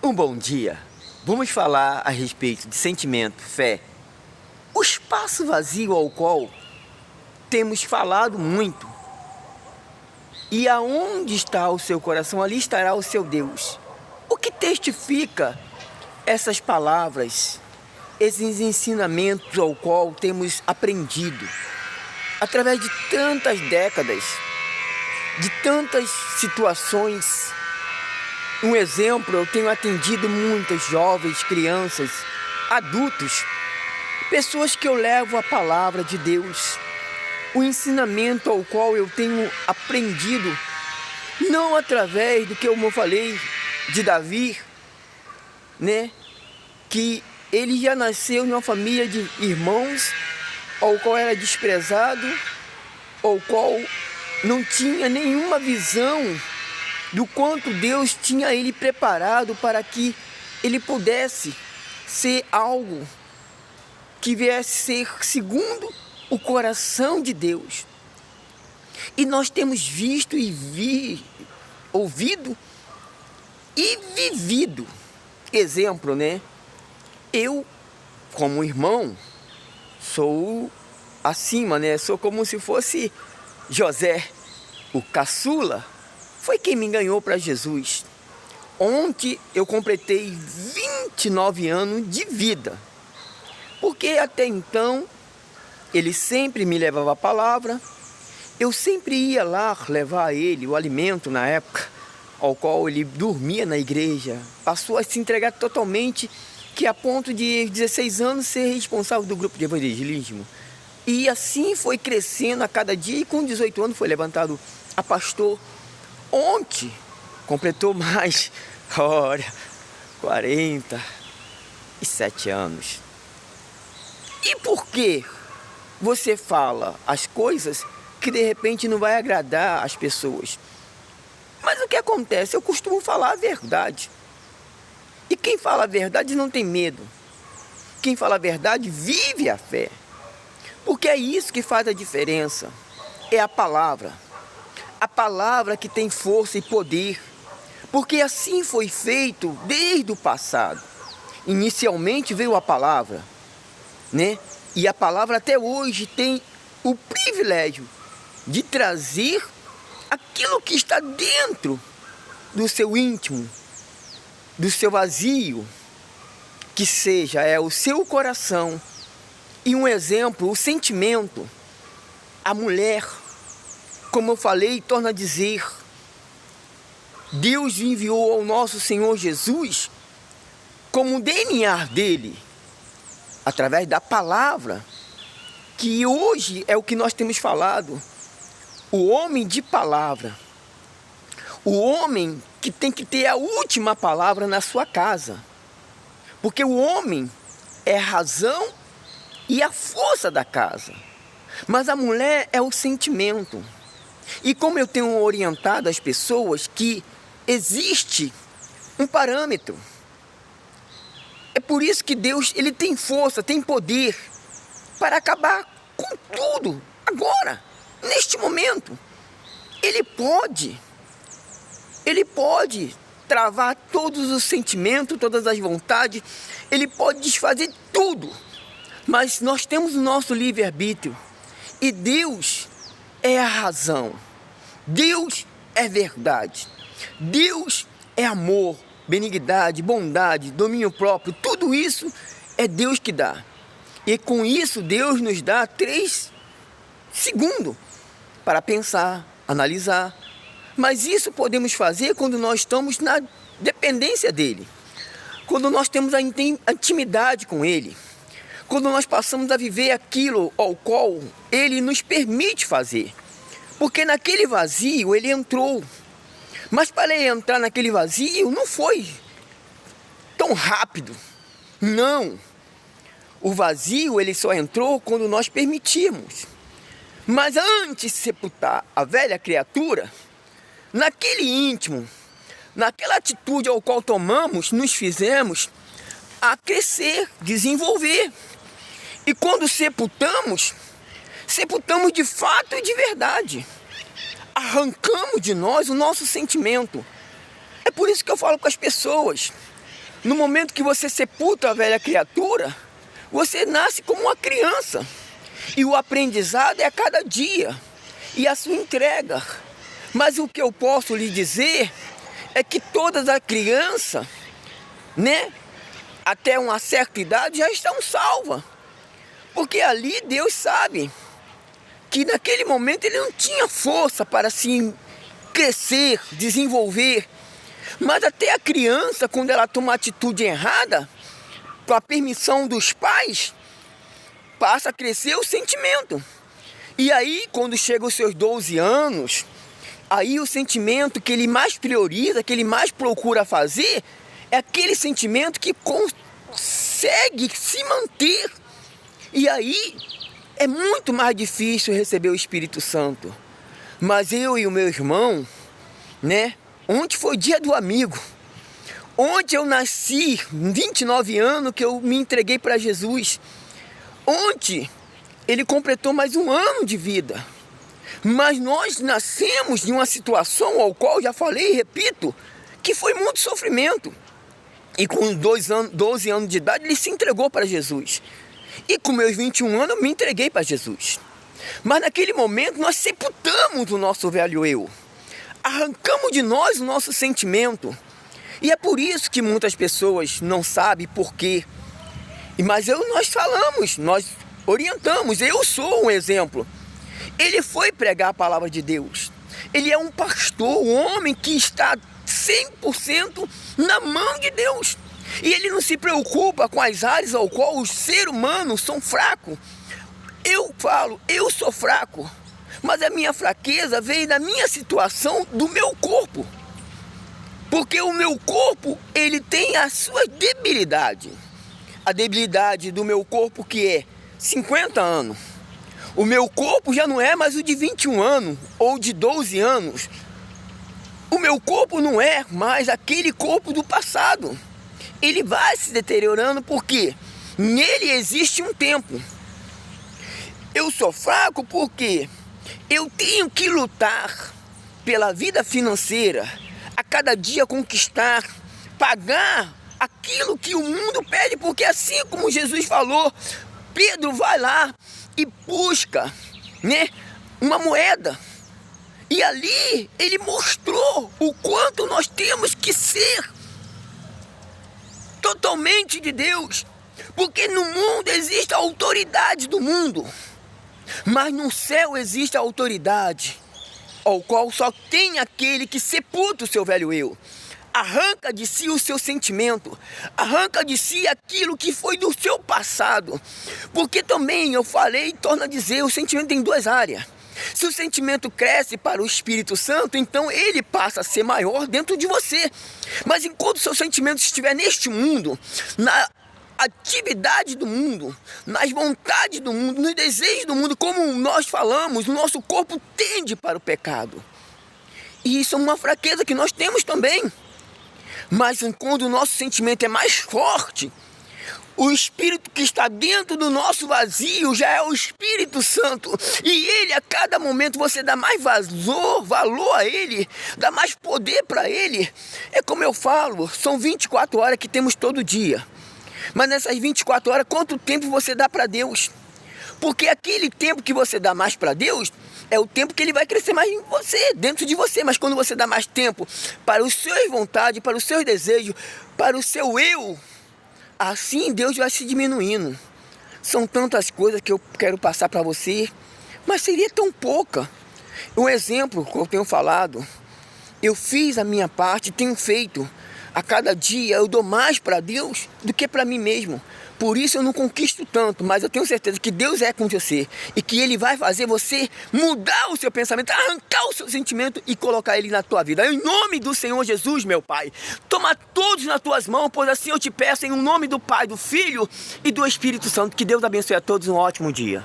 Um bom dia. Vamos falar a respeito de sentimento, fé. O espaço vazio ao qual temos falado muito. E aonde está o seu coração, ali estará o seu Deus. O que testifica essas palavras, esses ensinamentos ao qual temos aprendido através de tantas décadas, de tantas situações. Um exemplo, eu tenho atendido muitas jovens, crianças, adultos, pessoas que eu levo a palavra de Deus, o ensinamento ao qual eu tenho aprendido, não através do que eu falei de Davi, né? Que ele já nasceu em uma família de irmãos, ao qual era desprezado, ao qual não tinha nenhuma visão do quanto Deus tinha ele preparado para que ele pudesse ser algo que viesse ser segundo o coração de Deus. E nós temos visto e ouvido e vivido. Exemplo, né? Eu, como irmão, sou acima, né? Sou como se fosse José, o caçula. Foi quem me ganhou para Jesus. Ontem eu completei 29 anos de vida. Porque até então, ele sempre me levava a palavra. Eu sempre ia lá levar a ele o alimento na época, ao qual ele dormia na igreja. Passou a se entregar totalmente, que a ponto de 16 anos ser responsável do grupo de evangelismo. E assim foi crescendo a cada dia e com 18 anos foi levantado a pastor. Ontem completou mais, 47 anos. E por que você fala as coisas que de repente não vai agradar as pessoas? Mas o que acontece? Eu costumo falar a verdade. E quem fala a verdade não tem medo. Quem fala a verdade vive a fé. Porque é isso que faz a diferença. É a palavra. A palavra que tem força e poder. Porque assim foi feito desde o passado. Inicialmente veio a palavra, né? E a palavra até hoje tem o privilégio de trazer aquilo que está dentro do seu íntimo, do seu vazio, que seja o seu coração. E um exemplo, o sentimento, a mulher, como eu falei, torna a dizer, Deus enviou ao nosso Senhor Jesus como um DNA dele, através da palavra, que hoje é o que nós temos falado, o homem de palavra, o homem que tem que ter a última palavra na sua casa, porque o homem é a razão e a força da casa, mas a mulher é o sentimento. E como eu tenho orientado as pessoas que existe um parâmetro, é por isso que Deus ele tem força, tem poder para acabar com tudo agora, neste momento. Ele pode travar todos os sentimentos, todas as vontades, ele pode desfazer tudo, mas nós temos o nosso livre-arbítrio e Deus é a razão, Deus é verdade, Deus é amor, benignidade, bondade, domínio próprio, tudo isso é Deus que dá. E com isso Deus nos dá 3 segundos para pensar, analisar. Mas isso podemos fazer quando nós estamos na dependência dele, quando nós temos a intimidade com ele, quando nós passamos a viver aquilo ao qual ele nos permite fazer. Porque naquele vazio ele entrou, mas para ele entrar naquele vazio não foi tão rápido, não. O vazio ele só entrou quando nós permitimos. Mas antes de sepultar a velha criatura, naquele íntimo, naquela atitude ao qual tomamos, nos fizemos a crescer, desenvolver. E quando sepultamos de fato e de verdade. Arrancamos de nós o nosso sentimento. É por isso que eu falo com as pessoas. No momento que você sepulta a velha criatura, você nasce como uma criança. E o aprendizado é a cada dia. E a sua entrega. Mas o que eu posso lhe dizer é que todas as crianças, né, até uma certa idade já estão salvas. Porque ali Deus sabe que naquele momento ele não tinha força para se crescer, desenvolver. Mas até a criança, quando ela toma uma atitude errada, com a permissão dos pais, passa a crescer o sentimento. E aí, quando chega os seus 12 anos, aí o sentimento que ele mais prioriza, que ele mais procura fazer, é aquele sentimento que consegue se manter. E aí é muito mais difícil receber o Espírito Santo. Mas eu e o meu irmão, né? Ontem foi dia do amigo. Ontem eu nasci, 29 anos que eu me entreguei para Jesus. Ontem ele completou mais um ano de vida. Mas nós nascemos de uma situação ao qual já falei e repito, que foi muito sofrimento. E com 12 anos de idade ele se entregou para Jesus. E com meus 21 anos eu me entreguei para Jesus. Mas naquele momento nós sepultamos o nosso velho eu. Arrancamos de nós o nosso sentimento. E é por isso que muitas pessoas não sabem por quê. Mas nós falamos, nós orientamos. Eu sou um exemplo. Ele foi pregar a palavra de Deus. Ele é um pastor, um homem que está 100% na mão de Deus. E ele não se preocupa com as áreas ao qual os seres humanos são fracos. Eu falo, eu sou fraco. Mas a minha fraqueza veio da minha situação, do meu corpo. Porque o meu corpo, ele tem a sua debilidade. A debilidade do meu corpo que é 50 anos. O meu corpo já não é mais o de 21 anos ou de 12 anos. O meu corpo não é mais aquele corpo do passado. Ele vai se deteriorando porque nele existe um tempo. Eu sou fraco porque eu tenho que lutar pela vida financeira, a cada dia conquistar, pagar aquilo que o mundo pede, porque assim como Jesus falou, Pedro vai lá e busca, né, uma moeda. E ali ele mostrou o quanto nós temos que ser totalmente de Deus. Porque no mundo existe a autoridade do mundo. Mas no céu existe a autoridade, ao qual só tem aquele que sepulta o seu velho eu. Arranca de si o seu sentimento, arranca de si aquilo que foi do seu passado. Porque também eu falei e torno a dizer, o sentimento tem duas áreas. Se o sentimento cresce para o Espírito Santo, então ele passa a ser maior dentro de você. Mas enquanto o seu sentimento estiver neste mundo, na atividade do mundo, nas vontades do mundo, nos desejos do mundo, como nós falamos, o nosso corpo tende para o pecado. E isso é uma fraqueza que nós temos também. Mas quando o nosso sentimento é mais forte, o Espírito que está dentro do nosso vazio já é o Espírito Santo. E ele, a cada momento, você dá mais valor a ele, dá mais poder para ele. É como eu falo, são 24 horas que temos todo dia. Mas nessas 24 horas, quanto tempo você dá para Deus? Porque aquele tempo que você dá mais para Deus é o tempo que ele vai crescer mais em você, dentro de você. Mas quando você dá mais tempo para as suas vontades, para os seus desejos, para o seu eu, assim Deus vai se diminuindo. São tantas coisas que eu quero passar para você, mas seria tão pouca. Um exemplo que eu tenho falado, eu fiz a minha parte, tenho feito. A cada dia eu dou mais para Deus do que para mim mesmo. Por isso eu não conquisto tanto, mas eu tenho certeza que Deus é com você. E que Ele vai fazer você mudar o seu pensamento, arrancar o seu sentimento e colocar ele na tua vida. Em nome do Senhor Jesus, meu Pai, toma todos nas tuas mãos, pois assim eu te peço em nome do Pai, do Filho e do Espírito Santo. Que Deus abençoe a todos, um ótimo dia.